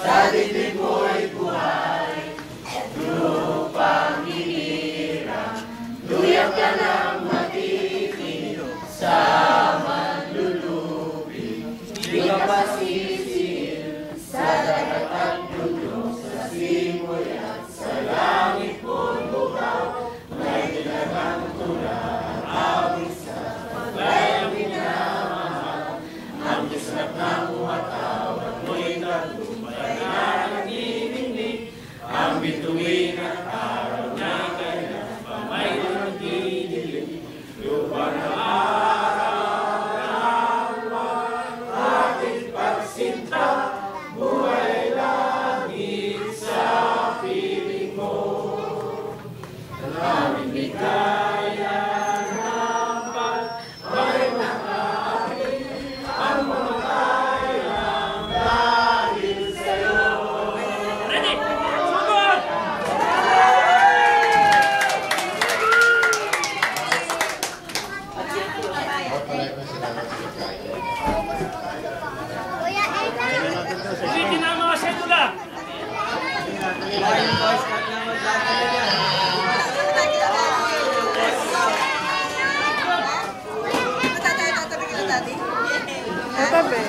sa dibdib mo'y buhay, lupang hinirang, luyang ka ng matitid sa manlulubi. Di ka pasisil sa dagat at bundok, sa simoy at sa langit mo'y bukaw, may nilagang tulad awit sa paglayang minamahal, ang kisnap ng umatawad mo'y tagumpay na nagniningning, ang bituin at araw na kailan pa may nagdidilim, lupa na buhay langit sa piling mo. Aming bigaya ng pag-ay makaamin, ang mga kailang dahil sa'yo. Ready? Sugod! Hindi na mga sedula. Tatabi.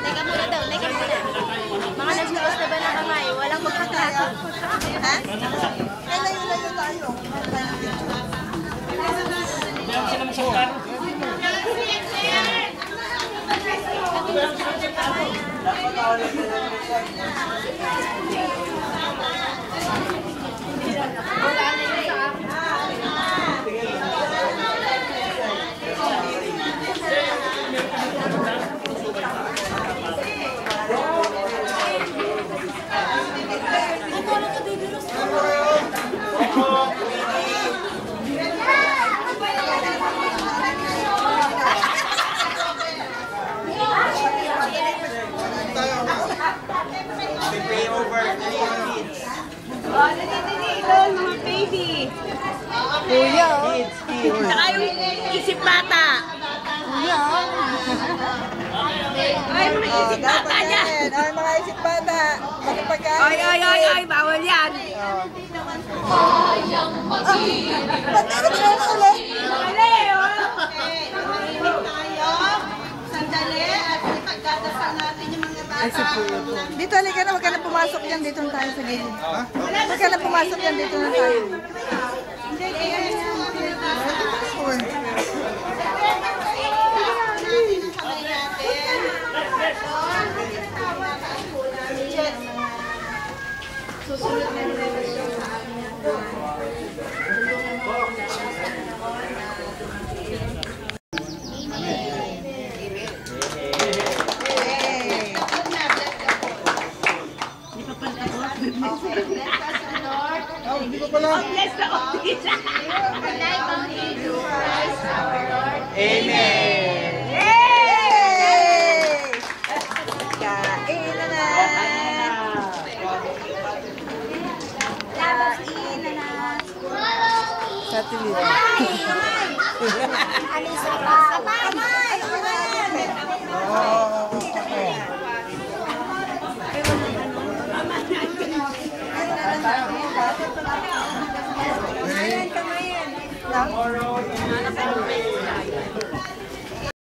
Teka muna daw, teka muna. Mga nagsuos na ba ng kamay? Walang magkakato. Ha? Layo-layo tayo. Mga baby. Kuya. Saka yung isip bata. Kuya. Ay, mga isip bata niya. Ay, mga isip bata. Magpagkain. Ay, bawal yan. Ba't ano ba yan ulit? Sandali at ipagdadasal natin yung mga bata. Dito, halika na. Huwag ka na pumasok yan. Dito na tayo sa gilid. Huwag ka na pumasok yan. Dito na tayo. Uy. Susunod na relasyon sa amin. Hindi pa pala. Bless the office. Amen! Yay! Kain na na. Kain na na. Katilit. Alis sa kamay. Oh. Kamayan. Kamayan.